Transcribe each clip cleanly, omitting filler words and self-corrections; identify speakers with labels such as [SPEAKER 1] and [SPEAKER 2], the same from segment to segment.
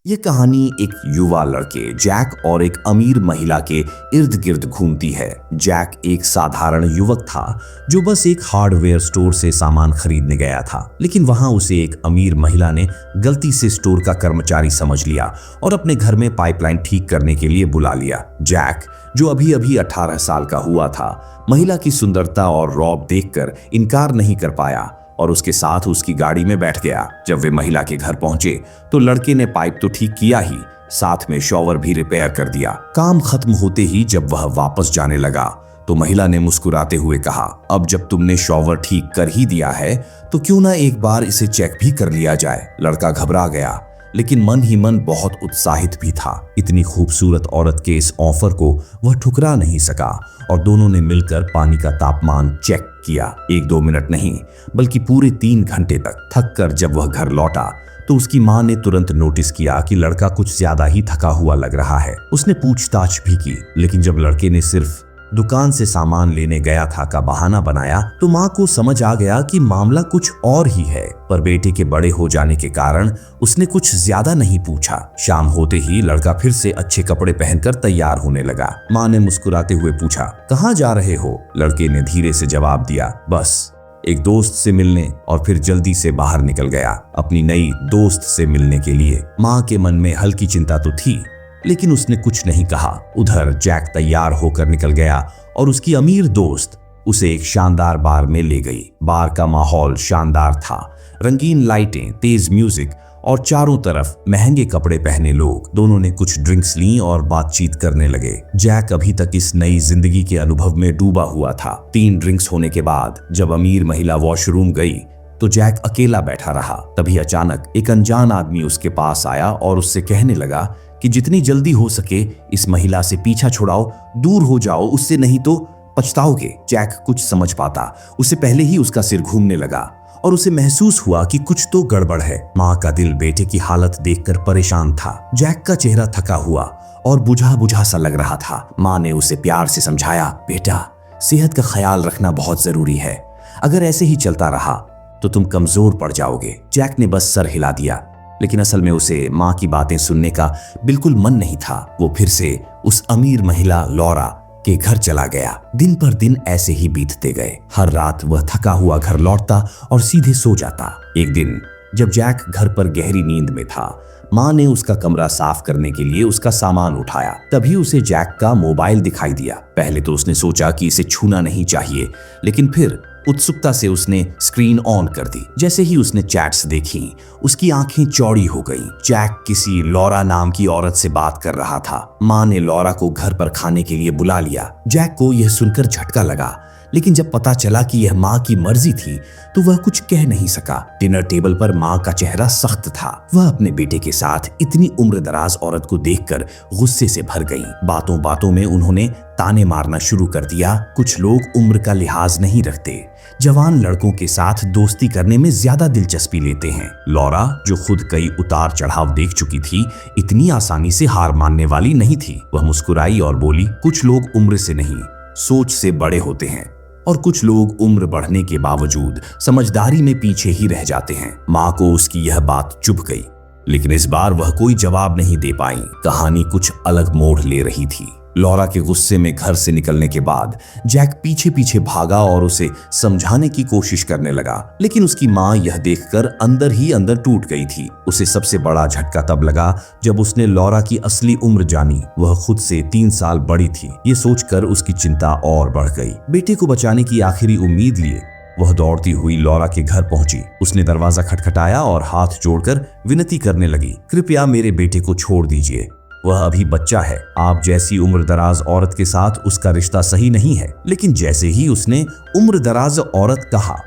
[SPEAKER 1] ये कहानी एक युवा लड़के जैक और एक अमीर महिला के इर्द गिर्द घूमती है। जैक एक साधारण युवक था जो बस एक हार्डवेयर स्टोर से सामान खरीदने गया था, लेकिन वहां उसे एक अमीर महिला ने गलती से स्टोर का कर्मचारी समझ लिया और अपने घर में पाइपलाइन ठीक करने के लिए बुला लिया। जैक, जो अभी अभी 18 साल का हुआ था, महिला की सुंदरता और रौब देखकर इनकार नहीं कर पाया और उसके साथ उसकी गाड़ी में बैठ गया। जब वे महिला के घर पहुंचे तो लड़के ने पाइप तो ठीक किया ही, साथ में शॉवर भी रिपेयर कर दिया। काम खत्म होते ही जब वह वापस जाने लगा तो महिला ने मुस्कुराते हुए कहा, अब जब तुमने शॉवर ठीक कर ही दिया है तो क्यों ना एक बार इसे चेक भी कर लिया जाए। लड़का घबरा गया, लेकिन मन ही मन बहुत उत्साहित भी था। इतनी खूबसूरत औरत के इस ऑफर को वह ठुकरा नहीं सका और दोनों ने मिलकर पानी का तापमान चेक किया। 1-2 मिनट नहीं बल्कि पूरे 3 घंटे तक। थक कर जब वह घर लौटा तो उसकी मां ने तुरंत नोटिस किया कि लड़का कुछ ज्यादा ही थका हुआ लग रहा है। उसने पूछताछ भी की, लेकिन जब लड़के ने सिर्फ दुकान से सामान लेने गया था का बहाना बनाया तो मां को समझ आ गया कि मामला कुछ और ही है। पर बेटे के बड़े हो जाने के कारण उसने कुछ ज्यादा नहीं पूछा। शाम होते ही लड़का फिर से अच्छे कपड़े पहनकर तैयार होने लगा। मां ने मुस्कुराते हुए पूछा, कहाँ जा रहे हो? लड़के ने धीरे से जवाब दिया, बस एक दोस्त से मिलने, और फिर जल्दी से बाहर निकल गया अपनी नई दोस्त से मिलने के लिए। मां के मन में हल्की चिंता तो थी, लेकिन उसने कुछ नहीं कहा। उधर जैक तैयार होकर निकल गया और उसकी अमीर दोस्त उसे एक शानदार बार में ले गई। बार का माहौल शानदार था, रंगीन लाइटें, तेज म्यूजिक और चारों तरफ महंगे कपड़े पहने लोग। दोनों ने कुछ ड्रिंक्स ली और बातचीत करने लगे। जैक अभी तक इस नई जिंदगी के अनुभव में डूबा हुआ था। 3 ड्रिंक्स होने के बाद जब अमीर महिला वॉशरूम गई तो जैक अकेला बैठा रहा। तभी अचानक एक अनजान आदमी उसके पास आया और उससे कहने लगा कि जितनी जल्दी हो सके इस महिला से पीछा छुड़ाओ, दूर हो जाओ उससे, नहीं तो पछताओगे। जैक कुछ समझ पाता उससे पहले ही उसका सिर घूमने लगा और उसे महसूस हुआ कि कुछ तो गड़बड़ है। मां का दिल बेटे की हालत देखकर परेशान था। जैक का चेहरा थका हुआ और बुझा बुझा सा लग रहा था। मां ने उसे प्यार से समझाया, बेटा, सेहत का ख्याल रखना बहुत जरूरी है। अगर ऐसे ही चलता रहा तो तुम कमजोर पड़ जाओगे। जैक ने बस सर हिला दिया, लेकिन असल में उसे मां की बातें सुनने का बिल्कुल मन नहीं था। वो फिर से उस अमीर महिला लॉरा के घर चला गया। दिन पर दिन ऐसे ही बीतते गए। हर रात वह थका हुआ घर लौटता और सीधे सो जाता। एक दिन जब जैक घर पर गहरी नींद में था, मां ने उसका कमरा साफ करने के लिए उसका सामान उठाया। तभी उसे जैक का मोबाइल दिखाई दिया। पहले तो उसने सोचा कि इसे छूना नहीं चाहिए, लेकिन फिर उत्सुकता से उसने स्क्रीन ऑन कर दी। जैसे ही उसने चैट्स देखी, उसकी आंखें चौड़ी हो गईं। जैक किसी लॉरा नाम की औरत से बात कर रहा था। मां ने लॉरा को घर पर खाने के लिए बुला लिया। जैक को यह सुनकर झटका लगा, लेकिन जब पता चला कि यह मां की मर्जी थी तो वह कुछ कह नहीं सका। डिनर टेबल पर मां का चेहरा सख्त था। वह अपने बेटे के साथ इतनी उम्रदराज औरत को देखकर गुस्से से भर गईं। बातों बातों में उन्होंने ताने मारना शुरू कर दिया। कुछ लोग उम्र का लिहाज नहीं रखते, जवान लड़कों के साथ दोस्ती करने में ज्यादा दिलचस्पी लेते हैं। लॉरा, जो खुद कई उतार चढ़ाव देख चुकी थी, इतनी आसानी से हार मानने वाली नहीं थी। वह मुस्कुराई और बोली, कुछ लोग उम्र से नहीं, सोच से बड़े होते हैं और कुछ लोग उम्र बढ़ने के बावजूद समझदारी में पीछे ही रह जाते हैं। मां को उसकी यह बात चुभ गई, लेकिन इस बार वह कोई जवाब नहीं दे पाई। कहानी कुछ अलग मोड़ ले रही थी। लॉरा के गुस्से में घर से निकलने के बाद जैक पीछे पीछे भागा और उसे समझाने की कोशिश करने लगा, लेकिन उसकी मां यह देखकर अंदर ही अंदर टूट गई थी। उसे सबसे बड़ा झटका तब लगा जब उसने लॉरा की असली उम्र जानी। वह खुद से 3 साल बड़ी थी। ये सोचकर उसकी चिंता और बढ़ गई। बेटे को बचाने की आखिरी उम्मीद लिए वह दौड़ती हुई लॉरा के घर पहुंची। उसने दरवाजा खटखटाया और हाथ जोड़कर विनती करने लगी, कृपया मेरे बेटे को छोड़ दीजिए, वह अभी बच्चा है। आप जैसी उम्रदराज औरत के साथ उसका रिश्ता सही नहीं है। लेकिन जैसे ही उसने उम्रदराज औरत कहा,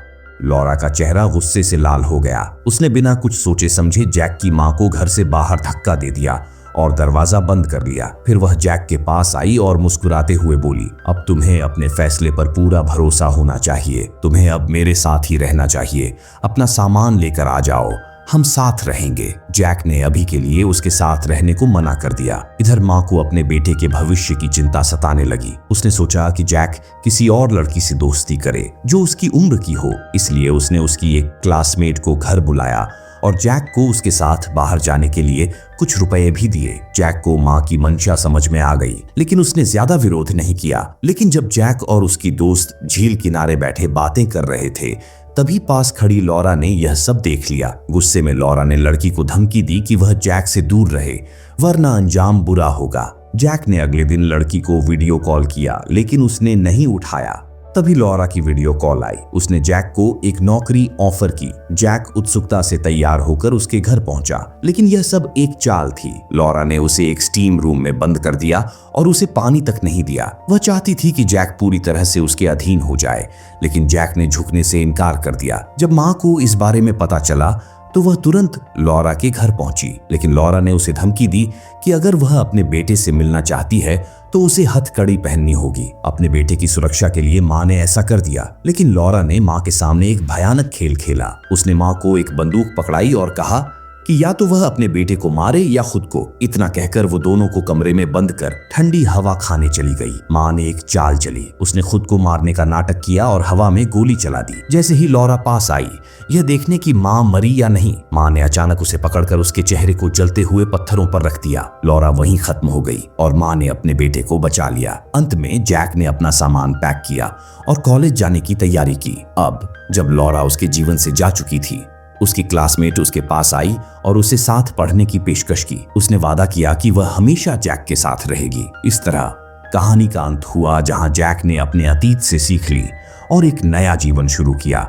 [SPEAKER 1] लॉरा का चेहरा गुस्से से लाल हो गया। उसने बिना कुछ सोचे समझे जैक की मां को घर से बाहर धक्का दे दिया और दरवाजा बंद कर लिया। फिर वह जैक के पास आई और मुस्कुराते हुए बोली, अब तुम्हें अपने फैसले पर पूरा भरोसा होना चाहिए। तुम्हें अब मेरे साथ ही रहना चाहिए। अपना सामान लेकर आ जाओ, हम साथ रहेंगे। जैक ने अभी के लिए उसके साथ रहने को मना कर दिया। इधर मां को अपने बेटे के भविष्य की चिंता सताने लगी। उसने सोचा कि जैक किसी और लड़की से दोस्ती करे जो उसकी उम्र की हो, इसलिए उसने उसकी एक क्लासमेट को घर बुलाया और जैक को उसके साथ बाहर जाने के लिए कुछ रुपए भी दिए। जैक को माँ की मंशा समझ में आ गई, लेकिन उसने ज्यादा विरोध नहीं किया। लेकिन जब जैक और उसकी दोस्त झील किनारे बैठे बातें कर रहे थे, तभी पास खड़ी लॉरा ने यह सब देख लिया। गुस्से में लॉरा ने लड़की को धमकी दी कि वह जैक से दूर रहे, वरना अंजाम बुरा होगा। जैक ने अगले दिन लड़की को वीडियो कॉल किया, लेकिन उसने नहीं उठाया। तभी लॉरा की वीडियो कॉल आई। उसने जैक को एक नौकरी ऑफर की। जैक उत्सुकता से तैयार होकर उसके घर पहुंचा, लेकिन यह सब एक चाल थी। लॉरा ने उसे एक स्टीम रूम में बंद कर दिया और उसे पानी तक नहीं दिया। वह चाहती थी कि जैक पूरी तरह से उसके अधीन हो जाए, लेकिन जैक ने झुकने से इनकार कर दिया। जब माँ को इस बारे में पता चला तो वह तुरंत लॉरा के घर पहुंची, लेकिन लॉरा ने उसे धमकी दी कि अगर वह अपने बेटे से मिलना चाहती है तो उसे हथकड़ी पहननी होगी। अपने बेटे की सुरक्षा के लिए माँ ने ऐसा कर दिया, लेकिन लॉरा ने माँ के सामने एक भयानक खेल खेला। उसने माँ को एक बंदूक पकड़ाई और कहा कि या तो वह अपने बेटे को मारे या खुद को। इतना कहकर वो दोनों को कमरे में बंद कर ठंडी हवा खाने चली गई। माँ ने एक चाल चली। उसने खुद को मारने का नाटक किया और हवा में गोली चला दी। जैसे ही लॉरा पास आई, यह देखने की माँ मरी या नहीं, माँ ने अचानक उसे पकड़कर उसके चेहरे को जलते हुए पत्थरों पर रख दिया। लॉरा वहीं खत्म हो गई और माँ ने अपने बेटे को बचा लिया। अंत में जैक ने अपना सामान पैक किया और कॉलेज जाने की तैयारी की। अब जब लॉरा उसके जीवन से जा चुकी थी, उसकी क्लासमेट उसके पास आई और उसे साथ पढ़ने की पेशकश की। उसने वादा किया कि वह हमेशा जैक के साथ रहेगी। इस तरह कहानी का अंत हुआ, जहां जैक ने अपने अतीत से सीख ली और एक नया जीवन शुरू किया।